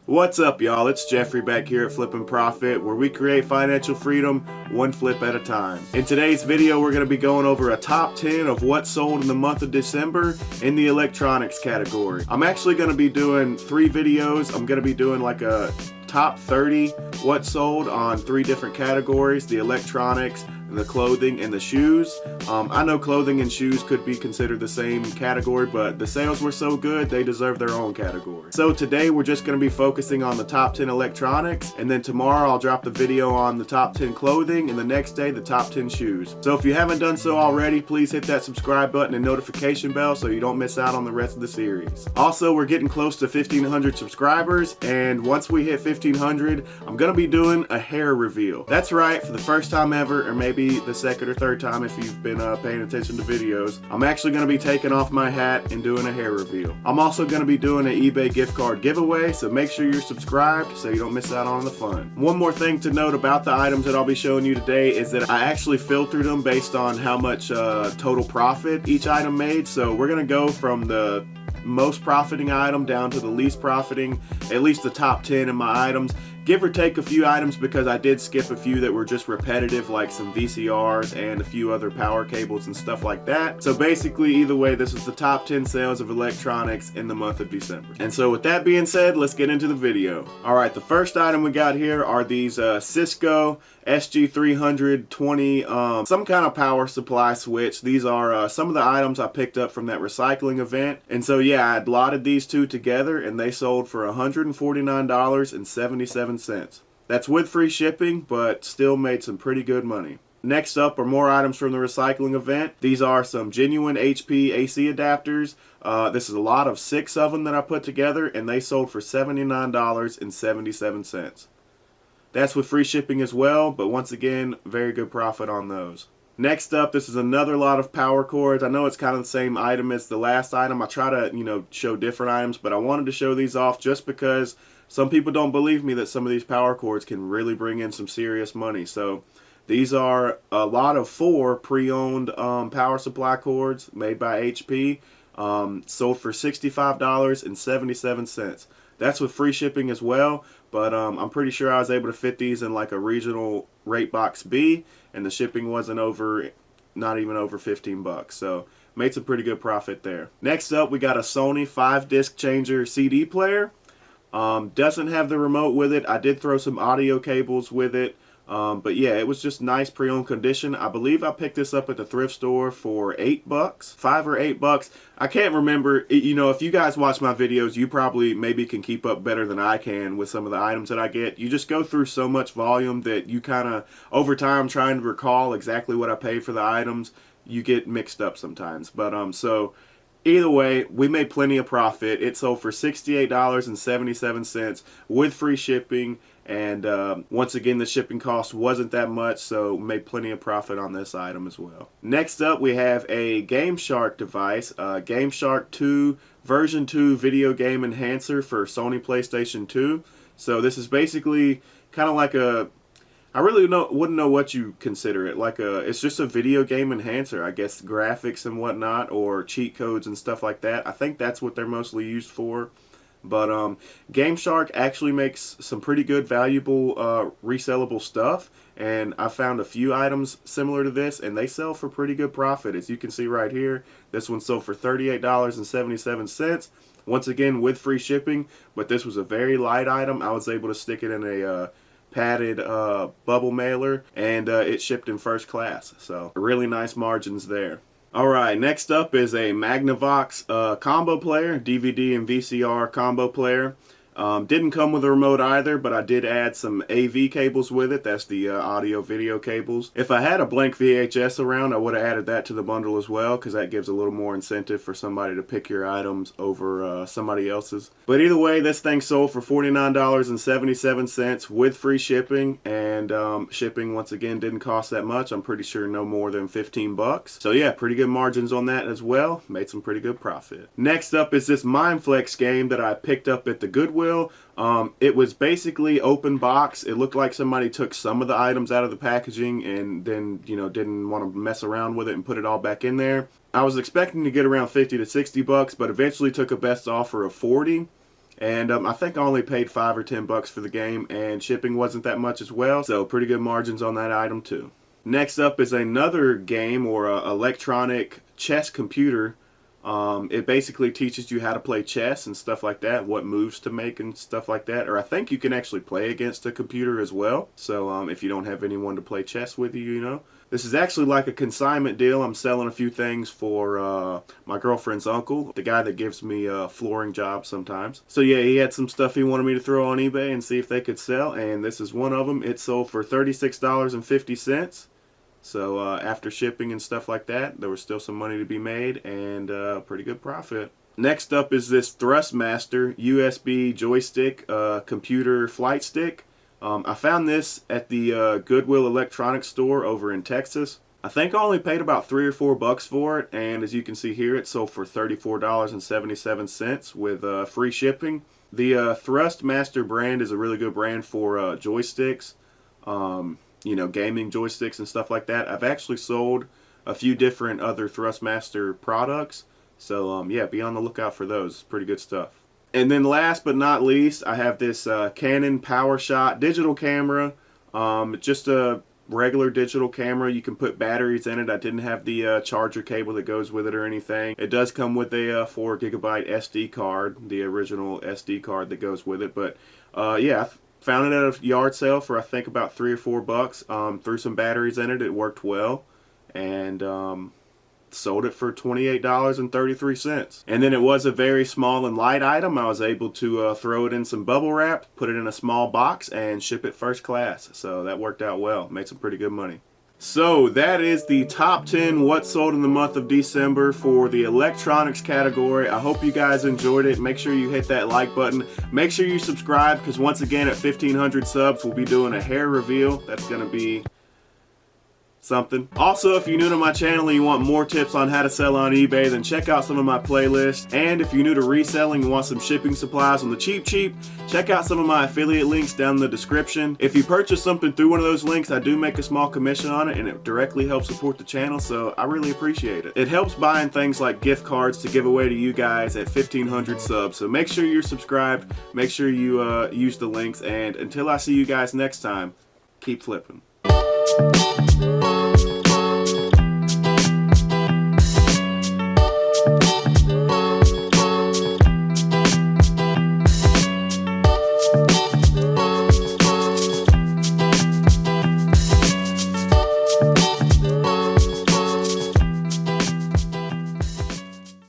What's up, y'all? It's Jeffrey back here at Flip and Profit, where we create financial freedom one flip at a time. In today's video, we're going to be going over a top 10 of what sold in the month of December in the electronics category. I'm actually going to be doing 3 videos. I'm going to be doing like a top 30 what sold on 3 different categories: the electronics, the clothing, and the shoes. I know clothing and shoes could be considered the same category, but the sales were so good they deserve their own category. So today we're just going to be focusing on the top 10 electronics, and then tomorrow I'll drop the video on the top 10 clothing, and the next day the top 10 shoes. So if you haven't done so already, please hit that subscribe button and notification bell so you don't miss out on the rest of the series. Also, we're getting close to 1,500 subscribers, and once we hit 1,500, I'm going to be doing a hair reveal. That's right, for the first time ever, or maybe the second or third time if you've been paying attention to videos, I'm actually going to be taking off my hat and doing a hair reveal. I'm also going to be doing an eBay gift card giveaway, so make sure you're subscribed so you don't miss out on the fun. One more thing to note about the items that I'll be showing you today is that I actually filtered them based on how much total profit each item made. So we're going to go from the most profiting item down to the least profiting, at least the top 10 in my items. Give or take a few items, because I did skip a few that were just repetitive, like some VCRs and a few other power cables and stuff like that. So basically, either way, this is the top 10 sales of electronics in the month of December. And so with that being said, let's get into the video. Alright, the first item we got here are these Cisco SG320, some kind of power supply switch. These are some of the items I picked up from that recycling event. And so yeah, I had lotted these two together and they sold for $149.77. That's with free shipping, but still made some pretty good money. Next up are more items from the recycling event. These are some genuine HP AC adapters. This is a lot of 6 of them that I put together, and they sold for $79.77. That's with free shipping as well, but once again, very good profit on those. Next up, this is another lot of power cords. I know it's kind of the same item as the last item. I try to, show different items, but I wanted to show these off just because some people don't believe me that some of these power cords can really bring in some serious money. So these are a lot of 4 pre-owned power supply cords made by HP, sold for $65.77. That's with free shipping as well, but I'm pretty sure I was able to fit these in like a regional rate box B, and the shipping wasn't not even over 15 bucks. So made some pretty good profit there. Next up, we got a Sony 5-disc changer CD player. Doesn't have the remote with it. I did throw some audio cables with it. But yeah, it was just nice pre-owned condition. I believe I picked this up at the thrift store for $8, $5 or $8. I can't remember. If you guys watch my videos, you probably maybe can keep up better than I can with some of the items that I get. You just go through so much volume that you kind of, over time, trying to recall exactly what I paid for the items, you get mixed up sometimes. But so either way, we made plenty of profit. It sold for $68.77 with free shipping, and once again, the shipping cost wasn't that much, so made plenty of profit on this item as well. Next up, we have a GameShark device, GameShark 2 version 2 video game enhancer for Sony PlayStation 2. So this is basically kind of like I really wouldn't know what you consider it. It's just a video game enhancer, I guess, graphics and whatnot, or cheat codes and stuff like that. I think that's what they're mostly used for. But GameShark actually makes some pretty good, valuable, resellable stuff, and I found a few items similar to this, and they sell for pretty good profit. As you can see right here, this one sold for $38.77. Once again, with free shipping, but this was a very light item. I was able to stick it in a padded bubble mailer, and it shipped in first class, so really nice margins there. Alright, next up is a Magnavox combo player, DVD and VCR combo player. Didn't come with a remote either, but I did add some AV cables with it. That's the audio video cables. If I had a blank VHS around, I would have added that to the bundle as well, because that gives a little more incentive for somebody to pick your items over somebody else's. But either way, this thing sold for $49.77 with free shipping, and shipping once again didn't cost that much. I'm pretty sure no more than 15 bucks. So yeah, pretty good margins on that as well. Made some pretty good profit. Next up is this Mindflex game that I picked up at the Goodwill. It was basically open box. It looked like somebody took some of the items out of the packaging and then, didn't want to mess around with it and put it all back in there. I was expecting to get around 50 to 60 bucks, but eventually took a best offer of 40. And I think I only paid $5 or $10 for the game, and shipping wasn't that much as well, so pretty good margins on that item too. Next up is another game, or a electronic chess computer. It basically teaches you how to play chess and stuff like that, what moves to make and stuff like that. Or I think you can actually play against a computer as well. So if you don't have anyone to play chess with you, you know. This is actually like a consignment deal. I'm selling a few things for my girlfriend's uncle, the guy that gives me flooring jobs sometimes. So yeah, he had some stuff he wanted me to throw on eBay and see if they could sell, and this is one of them. It sold for $36.50. So after shipping and stuff like that, there was still some money to be made, and pretty good profit. Next up is this Thrustmaster USB joystick computer flight stick. I found this at the Goodwill Electronics store over in Texas. I think I only paid about $3 or $4 for it, and as you can see here, it sold for $34.77 with free shipping. The Thrustmaster brand is a really good brand for joysticks. You know, gaming joysticks and stuff like that. I've actually sold a few different other Thrustmaster products, so yeah, be on the lookout for those. Pretty good stuff. And then last but not least, I have this Canon PowerShot digital camera. Just a regular digital camera. You can put batteries in it. I didn't have the charger cable that goes with it or anything. It does come with a 4 GB SD card, the original SD card that goes with it. But yeah, I found it at a yard sale for I think about $3 or $4. Threw some batteries in it. It worked well, and sold it for $28.33. And then it was a very small and light item. I was able to throw it in some bubble wrap, put it in a small box, and ship it first class. So that worked out well. Made some pretty good money. So that is the top 10 what sold in the month of December for the electronics category. I hope you guys enjoyed it. Make sure you hit that like button. Make sure you subscribe, because once again at 1,500 subs we'll be doing a hair reveal. That's going to be something. Also, if you're new to my channel and you want more tips on how to sell on eBay, then check out some of my playlists. And if you're new to reselling and want some shipping supplies on the cheap, check out some of my affiliate links down in the description. If you purchase something through one of those links, I do make a small commission on it, and it directly helps support the channel, so I really appreciate it. It helps buying things like gift cards to give away to you guys at 1,500 subs. So make sure you're subscribed, make sure you use the links, and until I see you guys next time, keep flipping.